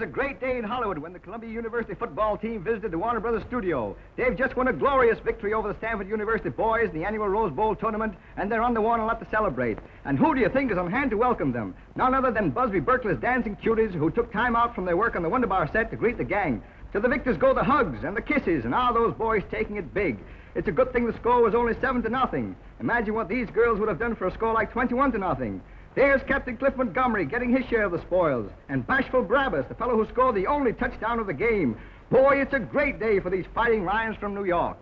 a great day in Hollywood when the Columbia University football team visited the Warner Brothers studio. They've just won a glorious victory over the Stanford University boys in the annual Rose Bowl tournament, and they're on the Warner lot to celebrate. And who do you think is on hand to welcome them? None other than Busby Berkeley's dancing cuties who took time out from their work on the Wonder Bar set to greet the gang. To the victors go the hugs and the kisses, and all those boys taking it big. It's a good thing the score was only 7-0. Imagine what these girls would have done for a score like 21-0. There's Captain Cliff Montgomery getting his share of the spoils, and Bashful Brabus, the fellow who scored the only touchdown of the game. Boy, it's a great day for these fighting Lions from New York.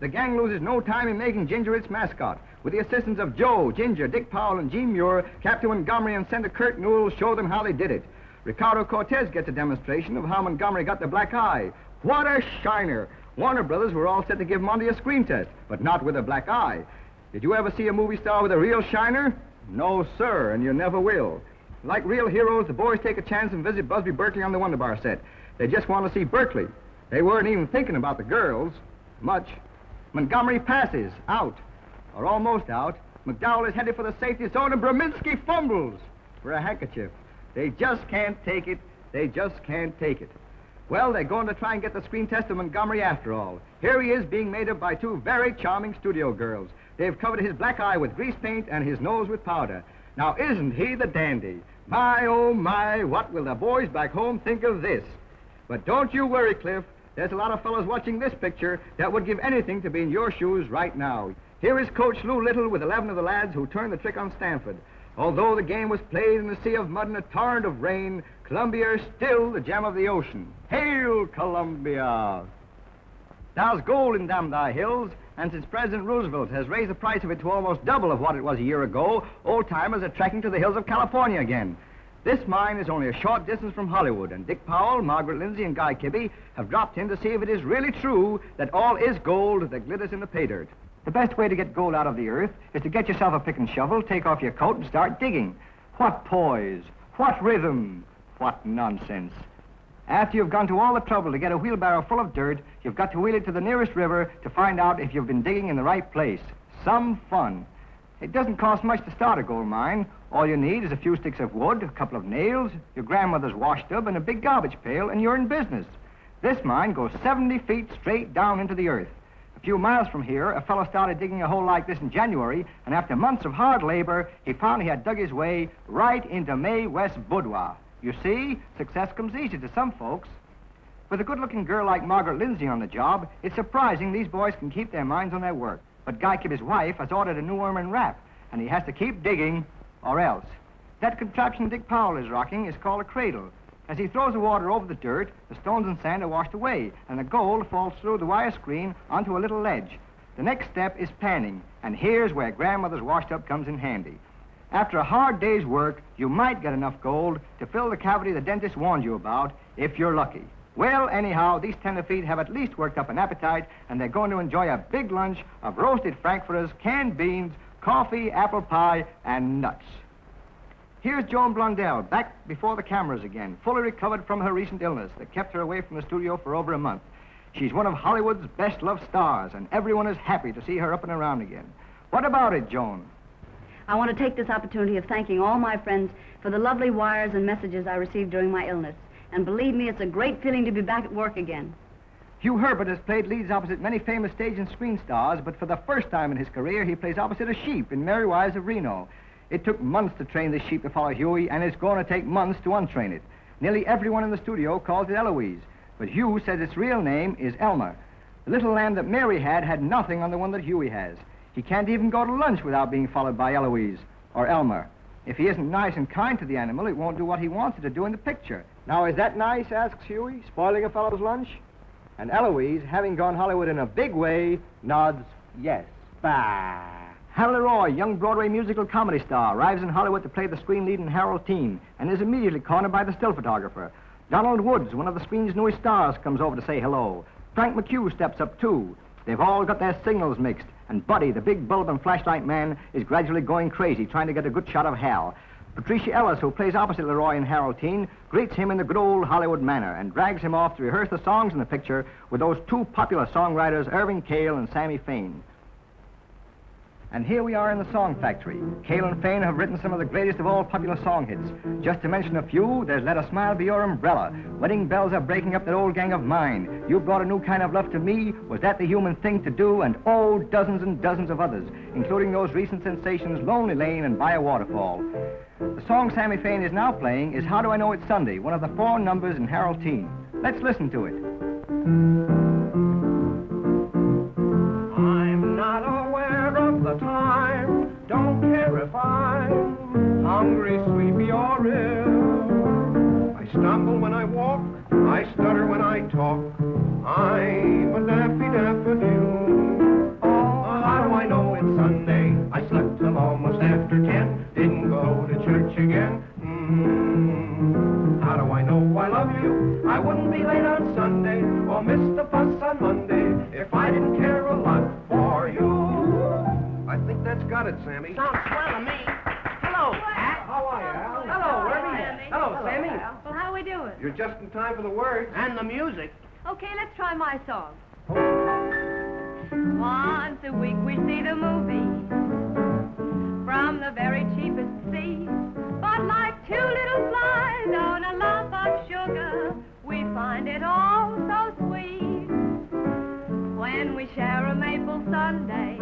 The gang loses no time in making Ginger its mascot. With the assistance of Joe, Ginger, Dick Powell, and Gene Muir, Captain Montgomery and Senator Kurt Newell show them how they did it. Ricardo Cortez gets a demonstration of how Montgomery got the black eye. What a shiner! Warner Brothers were all set to give Monty a screen test, but not with a black eye. Did you ever see a movie star with a real shiner? No, sir, and you never will. Like real heroes, the boys take a chance and visit Busby Berkeley on the Wonder Bar set. They just want to see Berkeley. They weren't even thinking about the girls. Much. Montgomery passes. Out. Or almost out. McDowell is headed for the safety zone, and Brominski fumbles for a handkerchief. They just can't take it. They just can't take it. Well, they're going to try and get the screen test of Montgomery after all. Here he is being made up by two very charming studio girls. They've covered his black eye with grease paint and his nose with powder. Now, isn't he the dandy? My, oh, my, what will the boys back home think of this? But don't you worry, Cliff. There's a lot of fellows watching this picture that would give anything to be in your shoes right now. Here is Coach Lou Little with 11 of the lads who turned the trick on Stanford. Although the game was played in a sea of mud and a torrent of rain, Columbia is still the gem of the ocean. Hail, Columbia! There's gold in them thy hills, and since President Roosevelt has raised the price of it to almost double of what it was a year ago, old-timers are trekking to the hills of California again. This mine is only a short distance from Hollywood, and Dick Powell, Margaret Lindsay, and Guy Kibbe have dropped in to see if it is really true that all is gold that glitters in the pay dirt. The best way to get gold out of the earth is to get yourself a pick and shovel, take off your coat, and start digging. What poise! What rhythm! What nonsense! After you've gone to all the trouble to get a wheelbarrow full of dirt, you've got to wheel it to the nearest river to find out if you've been digging in the right place. Some fun. It doesn't cost much to start a gold mine. All you need is a few sticks of wood, a couple of nails, your grandmother's wash tub, and a big garbage pail, and you're in business. This mine goes 70 feet straight down into the earth. A few miles from here, a fellow started digging a hole like this in January, and after months of hard labor, he found he had dug his way right into Mae West Boudoir. You see, success comes easy to some folks. With a good-looking girl like Margaret Lindsay on the job, it's surprising these boys can keep their minds on their work. But Guy Kibbe's wife has ordered a new ermine wrap, and he has to keep digging, or else. That contraption Dick Powell is rocking is called a cradle. As he throws the water over the dirt, the stones and sand are washed away, and the gold falls through the wire screen onto a little ledge. The next step is panning, and here's where grandmother's wash tub comes in handy. After a hard day's work, you might get enough gold to fill the cavity the dentist warned you about, if you're lucky. Well, anyhow, these tenderfeet have at least worked up an appetite, and they're going to enjoy a big lunch of roasted frankfurters, canned beans, coffee, apple pie, and nuts. Here's Joan Blondell, back before the cameras again, fully recovered from her recent illness that kept her away from the studio for over a month. She's one of Hollywood's best-loved stars, and everyone is happy to see her up and around again. What about it, Joan? I want to take this opportunity of thanking all my friends for the lovely wires and messages I received during my illness. And believe me, it's a great feeling to be back at work again. Hugh Herbert has played leads opposite many famous stage and screen stars, but for the first time in his career, he plays opposite a sheep in Merry Wives of Reno. It took months to train this sheep to follow Huey, and it's going to take months to untrain it. Nearly everyone in the studio calls it Eloise, but Hugh says its real name is Elmer. The little lamb that Mary had nothing on the one that Huey has. He can't even go to lunch without being followed by Eloise, or Elmer. If he isn't nice and kind to the animal, it won't do what he wants it to do in the picture. Now, is that nice, asks Huey, spoiling a fellow's lunch? And Eloise, having gone Hollywood in a big way, nods yes. Bah! Hal Leroy, young Broadway musical comedy star, arrives in Hollywood to play the screen lead in Harold Teen, and is immediately cornered by the still photographer. Donald Woods, one of the screen's newest stars, comes over to say hello. Frank McHugh steps up, too. They've all got their signals mixed, and Buddy, the big bulb and flashlight man, is gradually going crazy, trying to get a good shot of Hal. Patricia Ellis, who plays opposite Leroy in Harold Teen, greets him in the good old Hollywood manner and drags him off to rehearse the songs in the picture with those two popular songwriters, Irving Cale and Sammy Fain. And here we are in the Song Factory. Cale and Fane have written some of the greatest of all popular song hits. Just to mention a few, there's Let a Smile Be Your Umbrella, Wedding Bells Are Breaking Up That Old Gang of Mine, You Brought a New Kind of Love to Me, Was That the Human Thing to Do, and oh, dozens and dozens of others, including those recent sensations Lonely Lane and By a Waterfall. The song Sammy Fane is now playing is How Do I Know It's Sunday, one of the 4 numbers in Harold Teen. Let's listen to it. I'm not aware of the time, don't care if I'm hungry, sleepy, or ill. I stumble when I walk, I stutter when I talk, I'm a daffy daffodil. Oh, how do I know it's Sunday? I slept till almost after 10, didn't go to church again. How do I know I love you? I wouldn't be late on Sunday or miss the bus on Monday if I didn't care a lot for you. I think that's got it, Sammy. Sounds swell to me. Hello, Pat. How are you, Al? Hello, Herbie. Hello, Sammy. Well, how are we doing? You're just in time for the words. And the music. Okay, let's try my song. Once a week we see the movie from the very cheapest seat. But like 2 little flies on a lump of sugar, we find it all so sweet. When we share a maple sundae,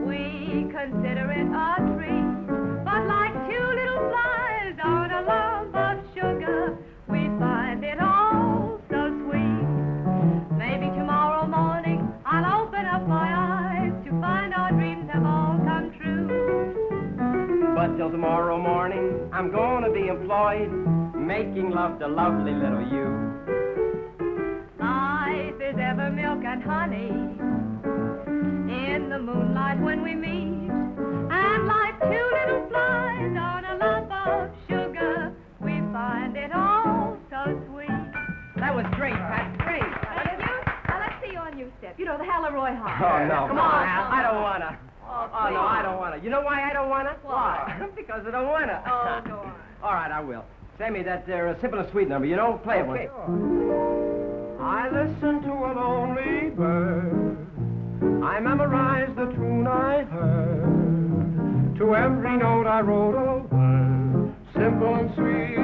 we consider it a treat. But like 2 little flies on a lump of sugar, we find it all so sweet. Maybe tomorrow morning I'll open up my eyes to find our dreams have all come true. But till tomorrow morning, I'm gonna be employed making love to lovely little you. Life is ever milk and honey in the moonlight when we meet. And like 2 little flies on a lump of sugar, we find it all so sweet. That was great, Pat. Great. Thank you. Now let's see you on your step. You know, the Halleroy Hop. Oh, no. Come on, Al. I don't wanna. Oh, no, I don't wanna. You know why I don't wanna? Why? Because I don't wanna. Oh, go on. All right, I will. Sammy, that Simple and Sweet number, you know? Play it Okay. one. I listen to a lonely bird. I memorized the tune I heard. To every note I wrote a word. Simple and sweet